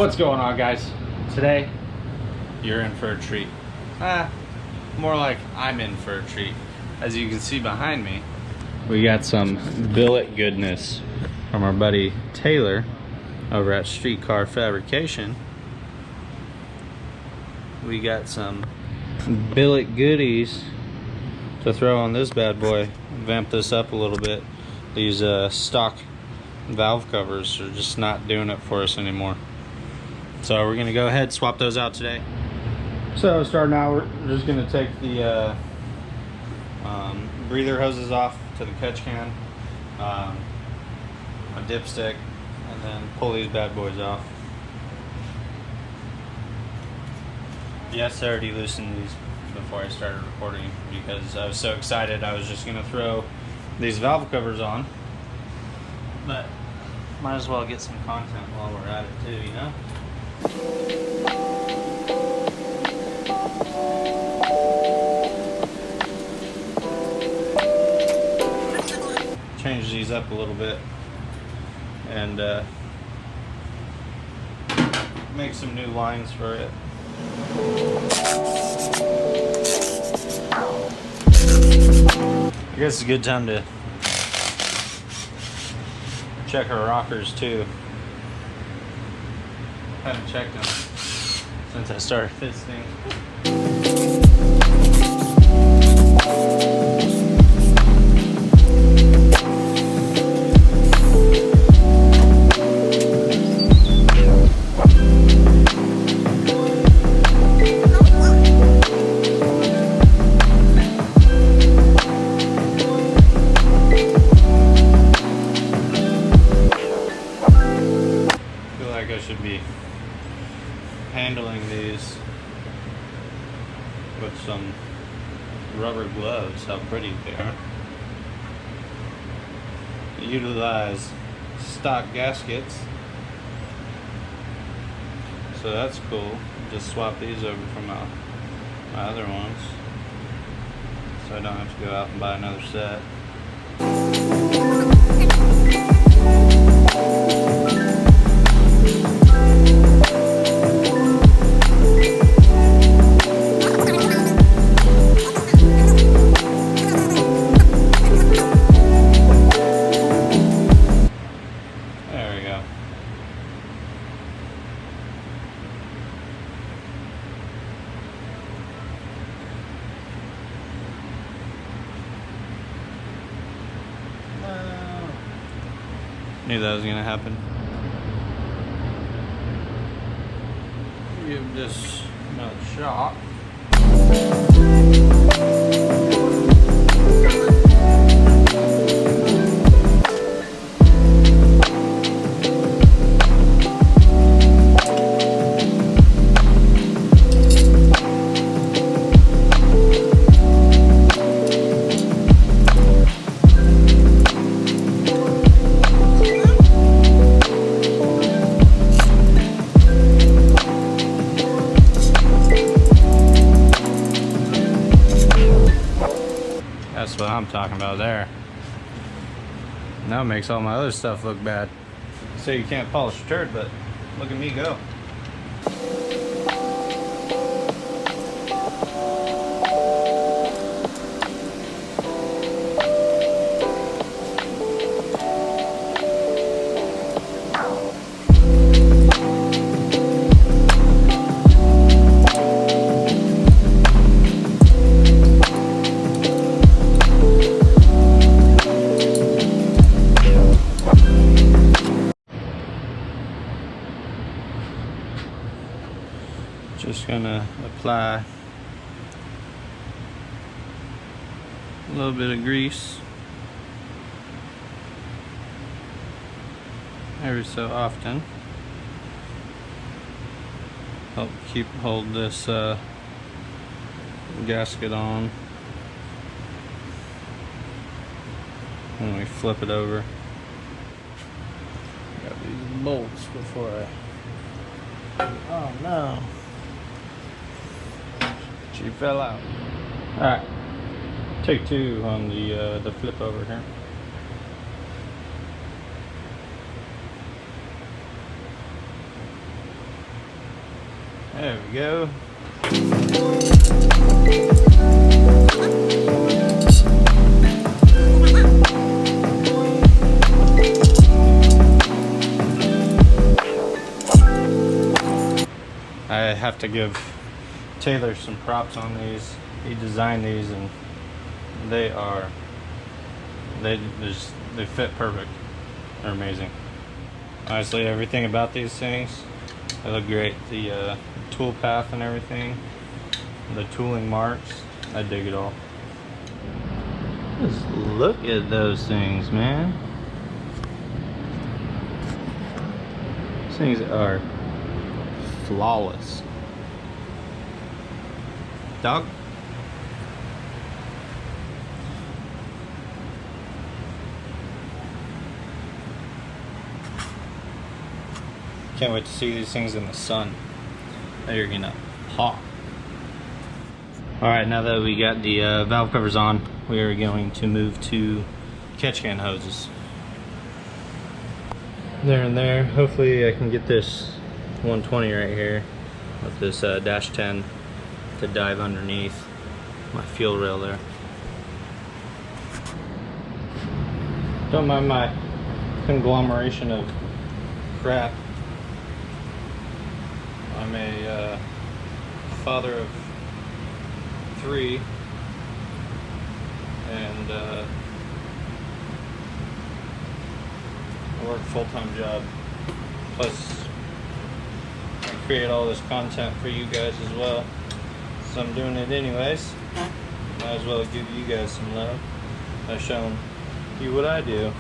What's going on, guys? Today you're in for a treat. More like I'm in for a treat. As you can see behind me, we got some billet goodness from our buddy Taylor over at Streetcar Fabrication. We got some billet goodies to throw on this bad boy. Vamp this up a little bit. These stock valve covers are just not doing it for us anymore. So we're gonna go ahead and swap those out today. So starting out, we're just gonna take the breather hoses off to the catch can, a dipstick, and then pull these bad boys off. Yes, I already loosened these before I started recording because I was so excited I was just gonna throw these valve covers on, but might as well get some content while we're at it too, you know? Change these up a little bit and make some new lines for it. I guess it's a good time to check our rockers too. Haven't checked them since I started this thing. I should be handling these with some rubber gloves. How pretty they are. Utilize stock gaskets, so that's cool. Just swap these over from my other ones, so I don't have to go out and buy another set. Knew that was gonna happen. Give this another shot. That's what I'm talking about there. Now it makes all my other stuff look bad. So you can't polish a turd, but look at me go. Just gonna apply a little bit of grease every so often. Help hold this gasket on when we flip it over. Got these bolts before I. Oh no. She fell out. Alright, take two on the flip over here. There we go. I have to give Taylor some props on these. He designed these and they fit perfect. They're amazing. Honestly, everything about these things, they look great. The tool path and everything, the tooling marks, I dig it all. Just look at those things, man. These things are flawless. Dog. Can't wait to see these things in the sun. They're gonna pop. Alright, now that we got the valve covers on, we are going to move to catch can hoses. There and there. Hopefully I can get this 120 right here with this dash 10 to dive underneath my fuel rail there. Don't mind my conglomeration of crap. I'm a father of 3 and I work a full-time job, plus I create all this content for you guys as well, so I'm doing it anyways. Might as well give you guys some love by showing you what I do.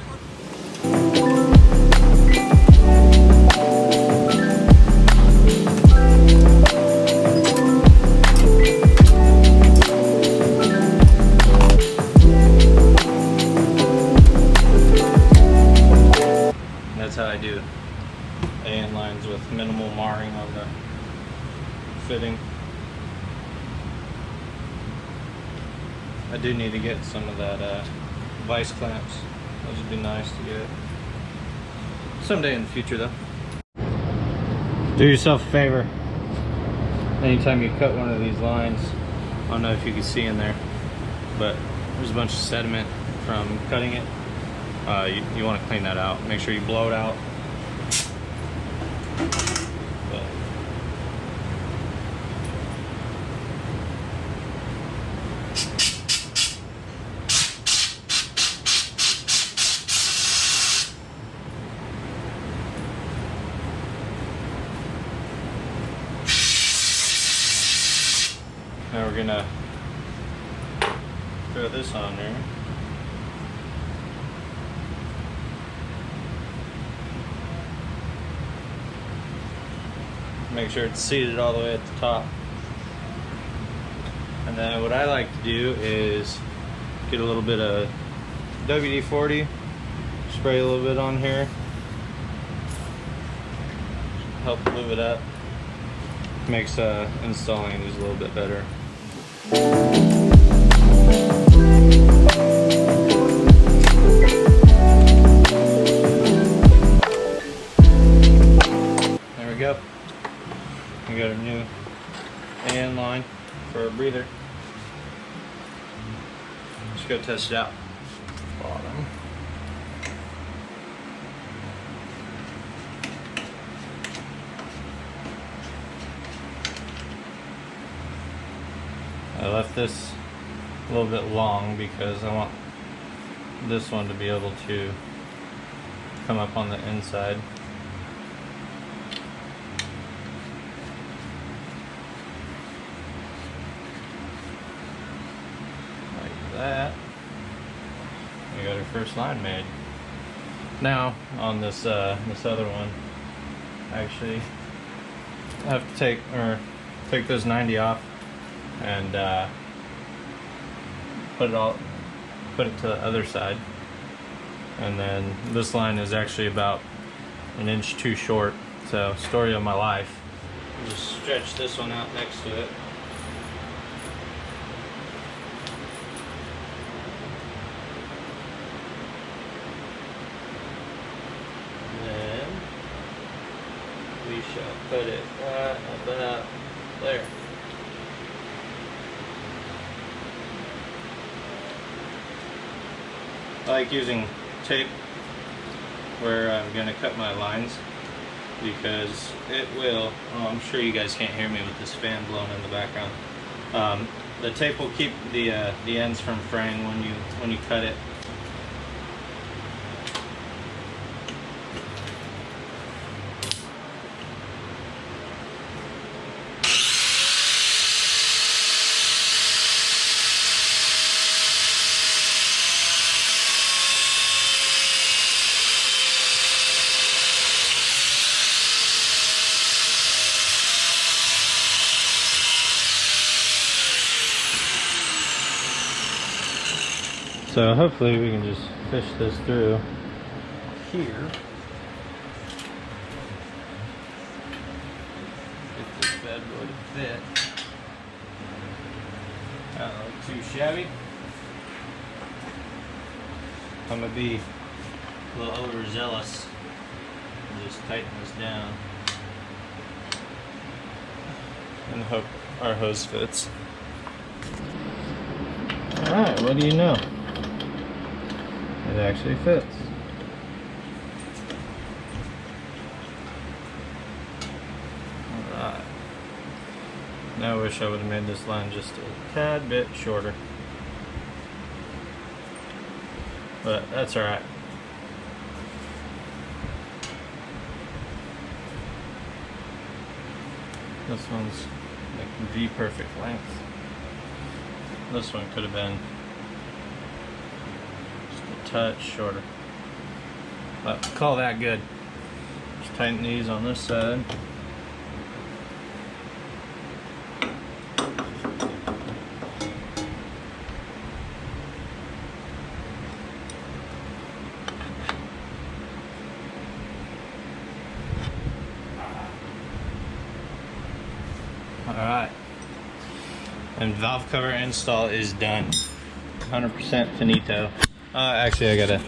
That's how I do AN lines with minimal marring on the fitting. I do need to get some of that vice clamps. Those would be nice to get someday in the future though. Do yourself a favor. Anytime you cut one of these lines, I don't know if you can see in there, but there's a bunch of sediment from cutting it. You want to clean that out. Make sure you blow it out. But now we're gonna throw this on there. Make sure it's seated all the way at the top. And then what I like to do is get a little bit of WD-40, spray a little bit on here, help move it up. Makes installing these a little bit better. There we go. We got our new AN line for our breather. Let's go test it out. Bottom. I left this a little bit long because I want this one to be able to come up on the inside. That we got our first line made. Now on this this other one, actually I have to take this 90 off and put it to the other side, and then this line is actually about an inch too short, so story of my life. Just stretch this one out next to it. We we shall put it right about there. I like using tape where I'm going to cut my lines because it will, oh, I'm sure you guys can't hear me with this fan blowing in the background. The tape will keep the ends from fraying when you cut it. So hopefully we can just fish this through here. Get this bad boy to fit. Not look too shabby. I'm gonna be a little overzealous and just tighten this down and hope our hose fits. Alright, what do you know? It actually fits. Alright. Now I wish I would have made this line just a tad bit shorter. But that's alright. This one's like the perfect length. This one could have been touch shorter, but call that good. Just tighten these on this side. Alright, and valve cover install is done. 100% finito. Actually, I gotta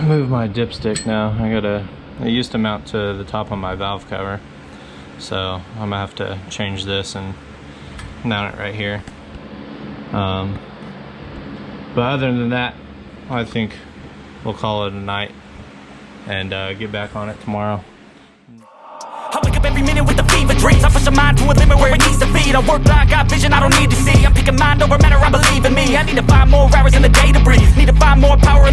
move my dipstick now. It used to mount to the top of my valve cover, so I'm gonna have to change this and mount it right here. But other than that, I think we'll call it a night and get back on it tomorrow. I wake up every minute with the fever dreams. I push my mind to a limit where it needs to feed. I work blind, got vision I don't need to see. I'm picking mind over matter, I believe in me. I need to find more hours in the day to breathe. Need to find more power in the